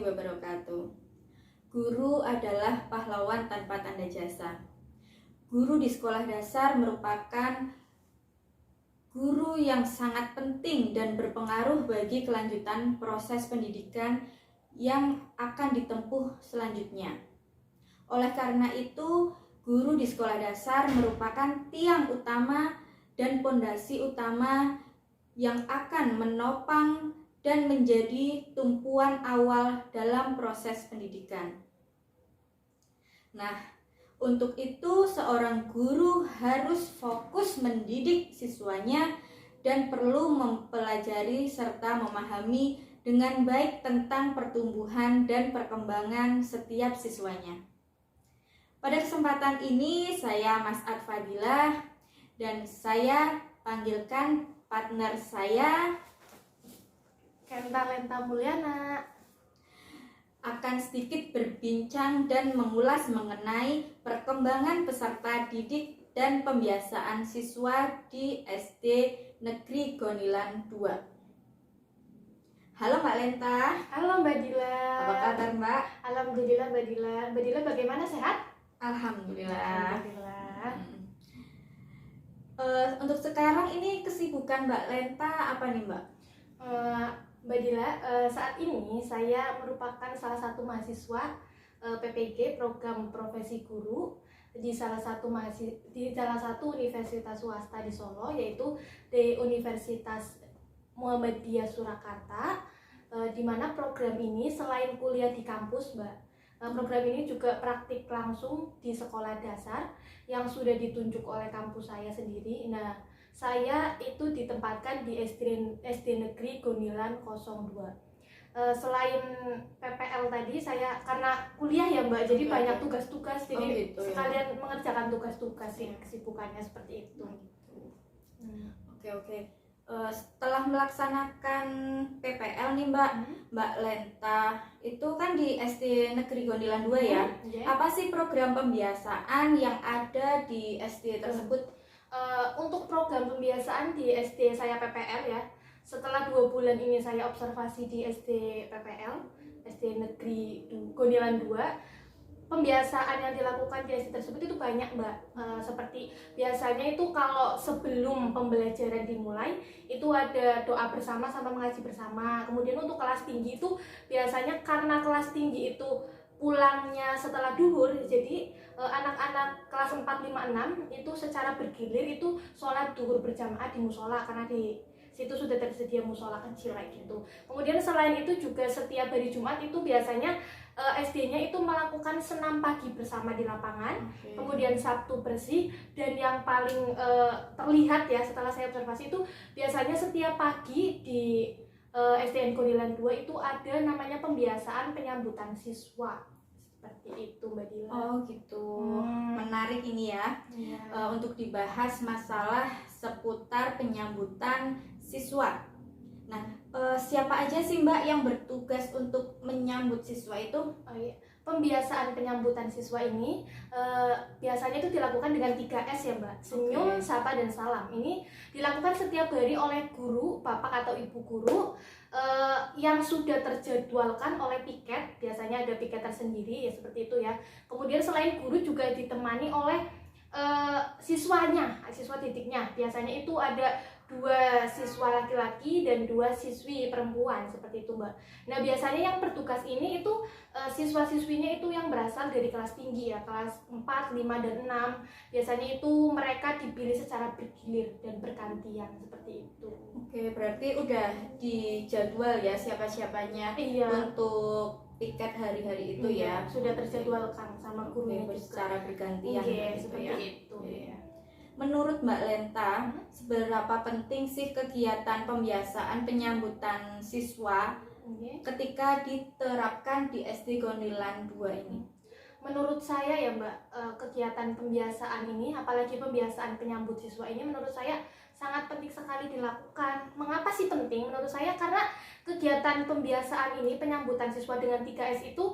wabarakatuh. Guru adalah pahlawan tanpa tanda jasa. Guru di sekolah dasar merupakan guru yang sangat penting dan berpengaruh bagi kelanjutan proses pendidikan yang akan ditempuh selanjutnya. Oleh karena itu, guru di sekolah dasar merupakan tiang utama dan pondasi utama yang akan menopang dan menjadi tumpuan awal dalam proses pendidikan. Nah, untuk itu seorang guru harus fokus mendidik siswanya dan perlu mempelajari serta memahami dengan baik tentang pertumbuhan dan perkembangan setiap siswanya. Pada kesempatan ini saya Mas Fadilah dan saya panggilkan partner saya Lenta Mulyana akan sedikit berbincang dan mengulas mengenai perkembangan peserta didik dan pembiasaan siswa di SD Negeri Gonilan 2. Halo Mbak Lenta. Halo Mbak Dila. Apa kabar Mbak? Alhamdulillah Mbak Dila. Mbak Dila bagaimana, sehat? Alhamdulillah. Alhamdulillah. Untuk sekarang ini kesibukan Mbak Lenta apa nih Mbak? Mbak Dila, saat ini saya merupakan salah satu mahasiswa PPG program profesi guru di salah satu universitas swasta di Solo, yaitu di Universitas Muhammadiyah Surakarta, di mana program ini selain kuliah di kampus, Mbak, program ini juga praktik langsung di sekolah dasar yang sudah ditunjuk oleh kampus saya sendiri. Nah, saya itu ditempatkan di SD Negeri Gonilan 02. Selain PPL tadi, saya karena kuliah ya Mbak, jadi banyak tugas-tugas, jadi gitu, sekalian mengerjakan tugas-tugas sih, kesibukannya seperti itu. Oke. Setelah melaksanakan PPL nih Mbak Lenta, itu kan di SD Negeri Gonilan 2 ya. Apa sih program pembiasaan yang ada di SD tersebut? Untuk program pembiasaan di SD saya PPL ya, setelah 2 bulan ini saya observasi di SD PPL, SD Negeri Gonilan 2, pembiasaan yang dilakukan di SD tersebut itu banyak Mbak. Seperti biasanya itu kalau sebelum pembelajaran dimulai itu ada doa bersama sama mengaji bersama. Kemudian untuk kelas tinggi itu biasanya karena kelas tinggi itu pulangnya setelah duhur, jadi anak-anak kelas 4, 5, 6 itu secara bergilir itu sholat duhur berjamaah di musola, karena di situ sudah tersedia musola kecil kayak gitu. Kemudian selain itu juga setiap hari Jumat itu biasanya SD-nya itu melakukan senam pagi bersama di lapangan. Kemudian Sabtu bersih, dan yang paling terlihat ya setelah saya observasi itu biasanya setiap pagi di SDN Gonilan 2 itu ada namanya pembiasaan penyambutan siswa. Seperti itu Mbak Dila. Oh gitu. Menarik ini ya. Untuk dibahas masalah seputar penyambutan siswa. Nah, siapa aja sih Mbak yang bertugas untuk menyambut siswa itu? Pembiasaan penyambutan siswa ini biasanya itu dilakukan dengan 3S ya Mbak, senyum, sapa, dan salam. Ini dilakukan setiap hari oleh guru, bapak atau ibu guru yang sudah terjadwalkan oleh piket. Biasanya ada piket tersendiri ya, seperti itu ya. Kemudian selain guru juga ditemani oleh siswanya, siswa didiknya. Biasanya itu ada 2 siswa laki-laki dan 2 siswi perempuan, seperti itu Mbak. Nah biasanya yang bertugas ini itu siswa-siswinya itu yang berasal dari kelas tinggi ya, kelas 4, 5, dan 6. Biasanya itu mereka dipilih secara bergilir dan bergantian, seperti itu. Oke, berarti udah dijadwal ya siapa-siapanya untuk piket hari-hari itu ya. Sudah terjadwalkan sama gurunya secara bergantian gitu seperti ya. itu. Menurut Mbak Lenta, seberapa penting sih kegiatan pembiasaan penyambutan siswa ketika diterapkan di SD Gonilan 2 ini? Menurut saya ya Mbak, kegiatan pembiasaan ini, apalagi pembiasaan penyambut siswa ini, menurut saya sangat penting sekali dilakukan. Mengapa sih penting? Menurut saya karena kegiatan pembiasaan ini, penyambutan siswa dengan 3S itu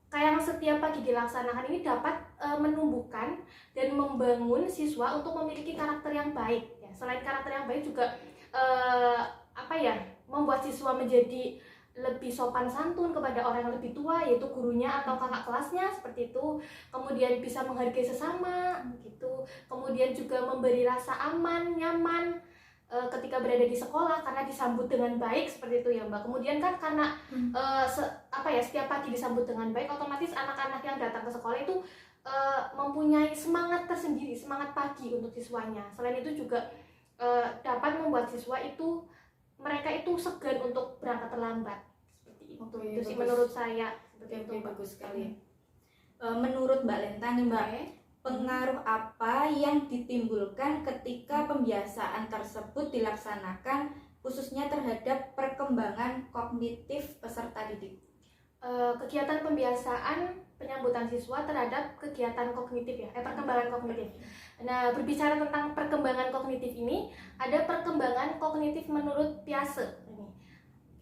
kayak yang setiap pagi dilaksanakan ini dapat menumbuhkan dan membangun siswa untuk memiliki karakter yang baik ya. Selain karakter yang baik juga membuat siswa menjadi lebih sopan santun kepada orang yang lebih tua, yaitu gurunya atau kakak kelasnya, seperti itu. Kemudian bisa menghargai sesama gitu. Kemudian juga memberi rasa aman, nyaman ketika berada di sekolah karena disambut dengan baik, seperti itu ya Mbak. Kemudian kan karena setiap pagi disambut dengan baik, otomatis anak-anak yang datang ke sekolah itu mempunyai semangat tersendiri, semangat pagi untuk siswanya. Selain itu juga dapat membuat siswa itu mereka itu segan untuk berangkat terlambat, seperti itu. Itu sih menurut saya, seperti itu. Bagus sekali. Menurut Mbak Lenta nih Mbak, pengaruh apa yang ditimbulkan ketika pembiasaan tersebut dilaksanakan khususnya terhadap perkembangan kognitif peserta didik? Kegiatan pembiasaan penyambutan siswa terhadap kegiatan kognitif ya, perkembangan kognitif. Nah, berbicara tentang perkembangan kognitif ini, ada perkembangan kognitif menurut Piaget.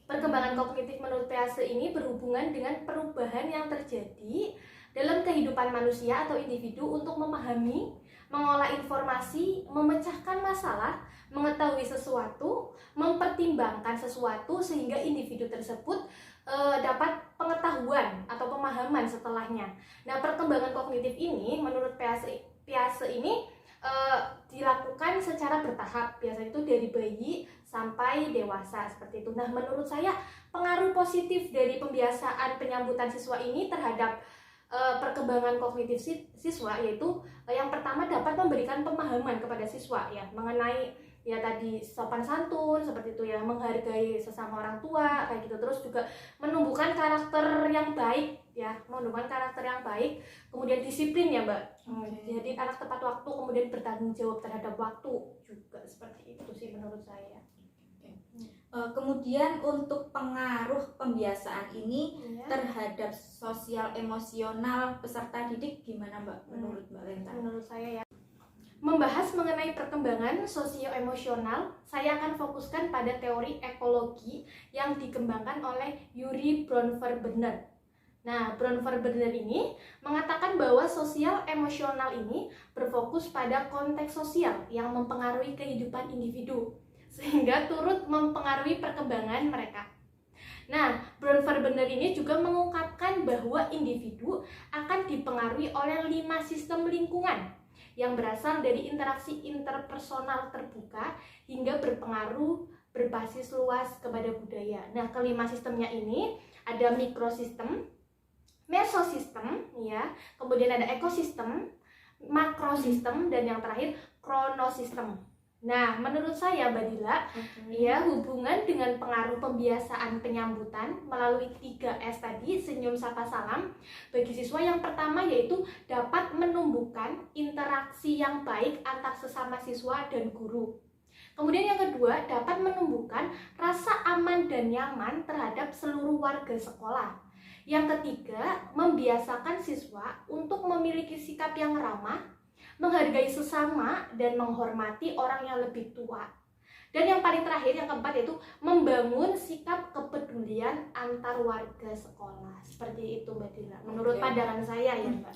Perkembangan kognitif menurut Piaget ini berhubungan dengan perubahan yang terjadi dalam kehidupan manusia atau individu untuk memahami, mengolah informasi, memecahkan masalah, mengetahui sesuatu, mempertimbangkan sesuatu sehingga individu tersebut dapat pengetahuan atau pemahaman setelahnya. Nah, perkembangan kognitif ini menurut Piaget ini dilakukan secara bertahap, biasanya itu dari bayi sampai dewasa, seperti itu. Nah, menurut saya pengaruh positif dari pembiasaan penyambutan siswa ini terhadap perkembangan kognitif siswa yaitu yang pertama dapat memberikan pemahaman kepada siswa ya mengenai ya tadi sopan santun, seperti itu ya, menghargai sesama orang tua kayak gitu. Terus juga menumbuhkan karakter yang baik ya, menumbuhkan karakter yang baik, kemudian disiplin ya Mbak. Jadi anak tepat waktu, kemudian bertanggung jawab terhadap waktu juga, seperti itu sih menurut saya. Kemudian untuk pengaruh pembiasaan ini terhadap sosial emosional peserta didik gimana Mbak menurut Mbak Lenta? Menurut saya ya, membahas mengenai perkembangan sosio-emosional, saya akan fokuskan pada teori ekologi yang dikembangkan oleh Yuri Bronfenbrenner. Nah, Bronfenbrenner ini mengatakan bahwa sosial emosional ini berfokus pada konteks sosial yang mempengaruhi kehidupan individu, sehingga turut mempengaruhi perkembangan mereka. Nah, Bronfenbrenner ini juga mengungkapkan bahwa individu akan dipengaruhi oleh 5 sistem lingkungan yang berasal dari interaksi interpersonal terbuka hingga berpengaruh berbasis luas kepada budaya. Nah, kelima sistemnya ini ada mikrosistem, mesosistem, ya, kemudian ada ekosistem, makrosistem, dan yang terakhir kronosistem. Nah, menurut saya Mbak Dila, ya, hubungan dengan pengaruh pembiasaan penyambutan melalui 3S tadi, senyum, sapa, salam, bagi siswa yang pertama yaitu dapat menumbuhkan interaksi yang baik antar sesama siswa dan guru. Kemudian yang kedua, dapat menumbuhkan rasa aman dan nyaman terhadap seluruh warga sekolah. Yang ketiga, membiasakan siswa untuk memiliki sikap yang ramah, menghargai sesama, dan menghormati orang yang lebih tua. Dan yang paling terakhir, yang keempat, yaitu membangun sikap kepedulian antar warga sekolah. Seperti itu Mbak Dila, menurut pandangan saya ya Mbak.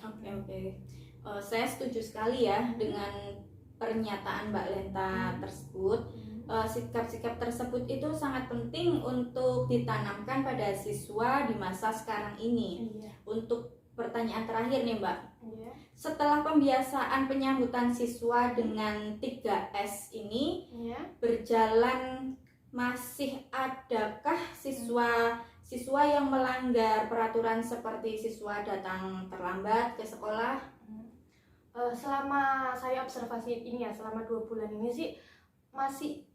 Saya setuju sekali ya dengan pernyataan Mbak Lenta tersebut. Sikap-sikap tersebut itu sangat penting untuk ditanamkan pada siswa di masa sekarang ini. Untuk pertanyaan terakhir nih Mbak, setelah pembiasaan penyambutan siswa dengan 3S ini berjalan, masih adakah siswa yang melanggar peraturan seperti siswa datang terlambat ke sekolah? Selama saya observasi ini ya, selama 2 bulan ini sih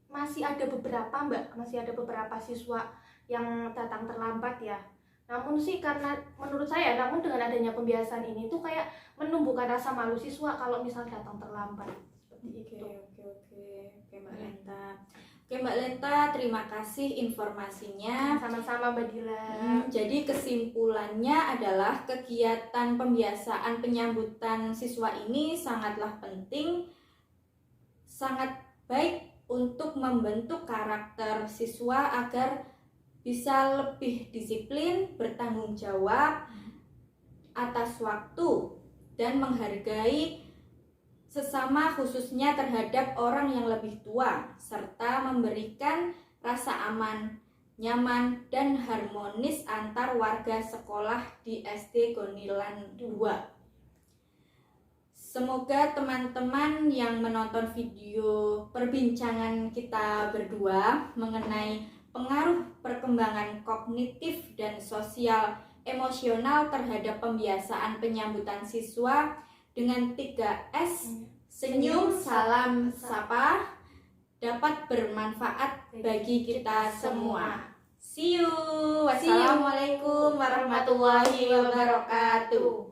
masih ada beberapa Mbak, masih ada beberapa siswa yang datang terlambat ya. Namun sih karena menurut saya, namun dengan adanya pembiasaan ini tuh kayak menumbuhkan rasa malu siswa kalau misal datang terlambat. Seperti itu. Oke Mbak Lenta. Oke Mbak Lenta, terima kasih informasinya. Sama-sama Mbak Dila. Jadi kesimpulannya adalah kegiatan pembiasaan penyambutan siswa ini sangatlah penting, sangat baik untuk membentuk karakter siswa agar bisa lebih disiplin, bertanggung jawab atas waktu, dan menghargai sesama khususnya terhadap orang yang lebih tua, serta memberikan rasa aman nyaman, dan harmonis antar warga sekolah di SD Gonilan 2. Semoga teman-teman yang menonton video perbincangan kita berdua mengenai pengaruh perkembangan kognitif dan sosial emosional terhadap pembiasaan penyambutan siswa dengan 3S, senyum, salam, sapa, dapat bermanfaat bagi kita semua. See you. Wassalamualaikum warahmatullahi wabarakatuh.